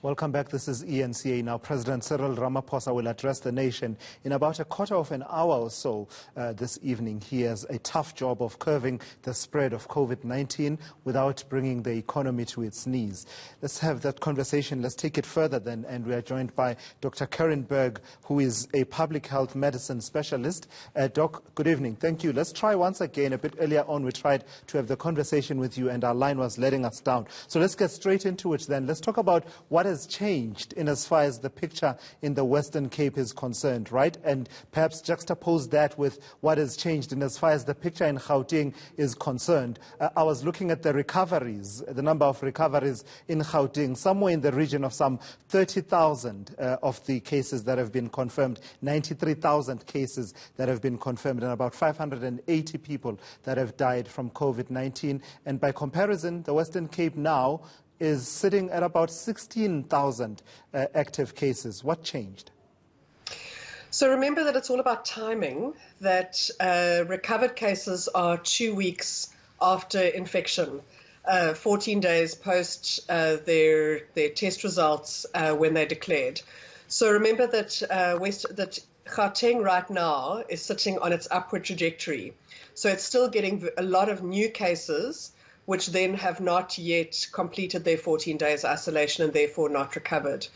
Welcome back. This is ENCA. Now, President Cyril Ramaphosa will address the nation in about a quarter of an hour or so this evening. He has a tough job of curbing the spread of COVID-19 without bringing the economy to its knees. Let's have that conversation. Let's take it further then. And we are joined by Dr. Kerrin Begg, who is a public health medicine specialist. Doc, good evening. Thank you. Let's try once again. A bit earlier on, we tried to have the conversation with you and our line was letting us down. So let's get straight into it then. Let's talk about what has changed in as far as the picture in the Western Cape is concerned, right? And perhaps juxtapose that with what has changed in as far as the picture in Gauteng is concerned. I was looking at the recoveries, the number of recoveries in Gauteng, somewhere in the region of some 30,000 of the cases that have been confirmed, 93,000 cases that have been confirmed, and about 580 people that have died from COVID-19. And by comparison, the Western Cape now is sitting at about 16,000 active cases. What changed? So remember that it's all about timing, that recovered cases are 2 weeks after infection, 14 days post their test results when they're declared. So remember that, that Gauteng right now is sitting on its upward trajectory. So it's still getting a lot of new cases, which then have not yet completed their 14 days isolation and therefore not recovered.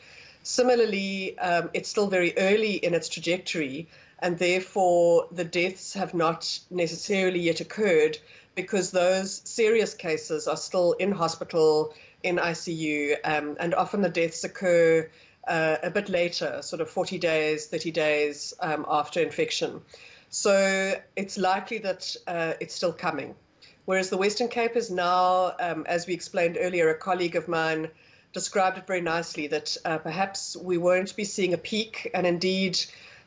Similarly, it's still very early in its trajectory, and therefore the deaths have not necessarily yet occurred because those serious cases are still in hospital, in ICU, and often the deaths occur a bit later, sort of 40 days, 30 days after infection. So it's likely that it's still coming. Whereas the Western Cape is now, as we explained earlier, a colleague of mine described it very nicely, that perhaps we won't be seeing a peak. And indeed,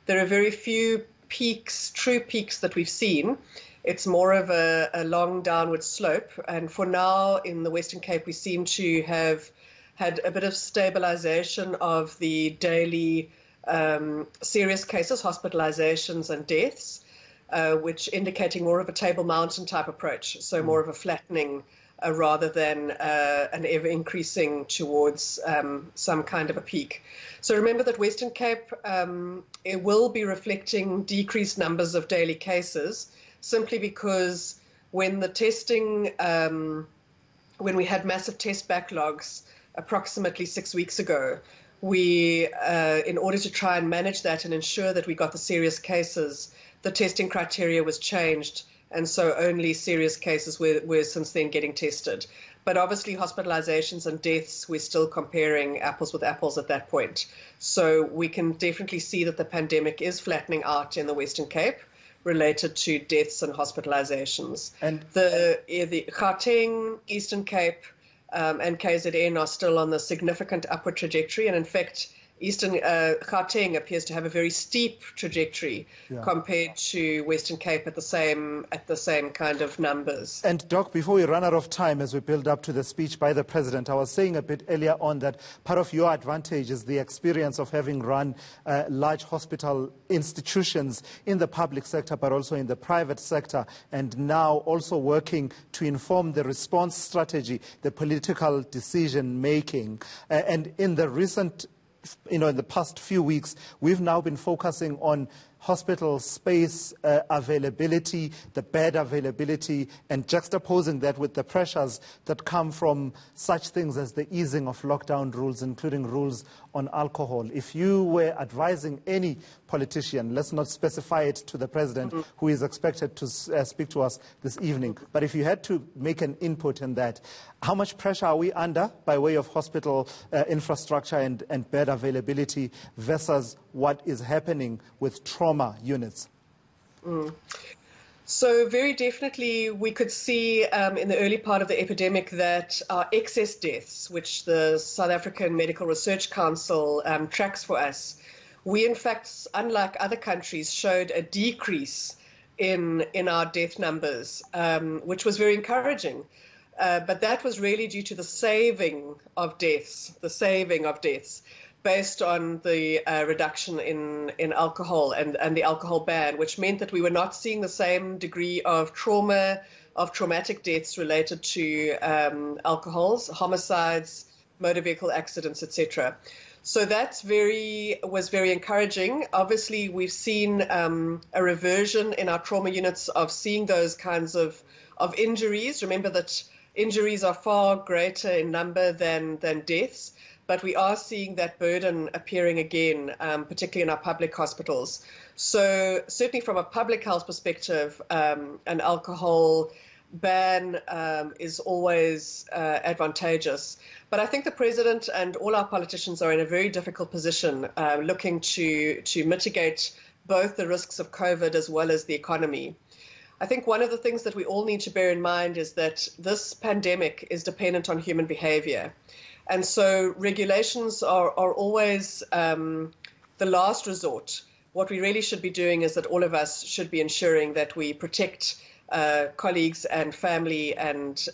there are very few peaks, true peaks that we've seen. It's more of a long downward slope. And for now, in the Western Cape, we seem to have had a bit of stabilization of the daily serious cases, hospitalizations and deaths. Which indicating more of a Table Mountain type approach, so more of a flattening rather than an ever increasing towards some kind of a peak. So remember that Western Cape, it will be reflecting decreased numbers of daily cases, simply because when the testing, when we had massive test backlogs approximately 6 weeks ago, we, in order to try and manage that and ensure that we got the serious cases, the testing criteria was changed, and so only serious cases were since then getting tested. But obviously hospitalizations and deaths, we're still comparing apples with apples at that point. So we can definitely see that the pandemic is flattening out in the Western Cape related to deaths and hospitalizations. And the Gauteng, Eastern Cape, and KZN are still on the significant upward trajectory, and in fact, Eastern Gauteng appears to have a very steep trajectory compared to Western Cape at the same kind of numbers. And Doc, before we run out of time as we build up to the speech by the President, I was saying a bit earlier on that part of your advantage is the experience of having run large hospital institutions in the public sector, but also in the private sector, and now also working to inform the response strategy, the political decision making. And in the recent in the past few weeks, we've now been focusing on hospital space availability, the bed availability, and juxtaposing that with the pressures that come from such things as the easing of lockdown rules, including rules on alcohol. If you were advising any politician, let's not specify it to the President, who is expected to speak to us this evening, but if you had to make an input in that, how much pressure are we under by way of hospital infrastructure and bed availability versus what is happening with trauma units? So very definitely we could see in the early part of the epidemic that our excess deaths, which the South African Medical Research Council tracks for us, we in fact, unlike other countries, showed a decrease in our death numbers, which was very encouraging. But that was really due to the saving of deaths, based on the reduction in alcohol and the alcohol ban, which meant that we were not seeing the same degree of traumatic deaths related to alcohols, homicides, motor vehicle accidents, etc. So that's was very encouraging. Obviously, we've seen a reversion in our trauma units of seeing those kinds of injuries. Remember that injuries are far greater in number than deaths, but we are seeing that burden appearing again, particularly in our public hospitals. So certainly from a public health perspective, an alcohol ban is always advantageous. But I think the president and all our politicians are in a very difficult position, looking to mitigate both the risks of COVID as well as the economy. I think one of the things that we all need to bear in mind is that this pandemic is dependent on human behavior. And so regulations are always the last resort. What we really should be doing is that all of us should be ensuring that we protect colleagues and family and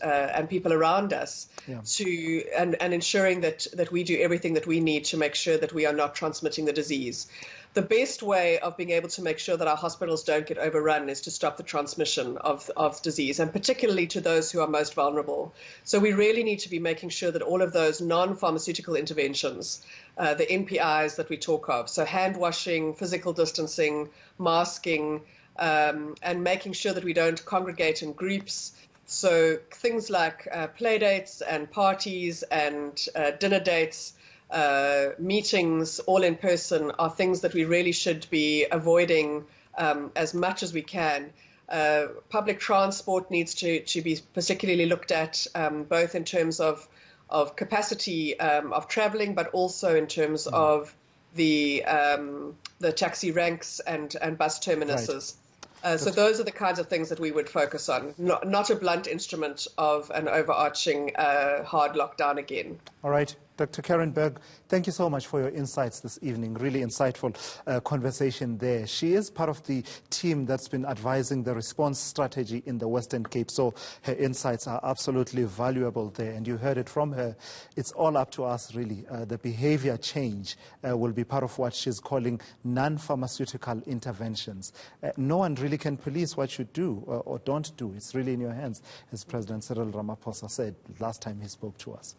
people around us, and ensuring that we do everything that we need to make sure that we are not transmitting the disease. The best way of being able to make sure that our hospitals don't get overrun is to stop the transmission of disease, and particularly to those who are most vulnerable. So we really need to be making sure that all of those non-pharmaceutical interventions, the NPIs that we talk of, so hand washing, physical distancing, masking, and making sure that we don't congregate in groups. So things like play dates and parties and dinner dates, meetings, all in person, are things that we really should be avoiding as much as we can. Public transport needs to be particularly looked at, both in terms of capacity of travelling, but also in terms of the taxi ranks and bus terminuses. Right. So those are the kinds of things that we would focus on, not a blunt instrument of an overarching hard lockdown again. All right. Dr. Kerrin Begg, thank you so much for your insights this evening. Really insightful conversation there. She is part of the team that's been advising the response strategy in the Western Cape, so her insights are absolutely valuable there. And you heard it from her. It's all up to us, really. The behavior change will be part of what she's calling non-pharmaceutical interventions. No one really can police what you do or don't do. It's really in your hands, as President Cyril Ramaphosa said last time he spoke to us.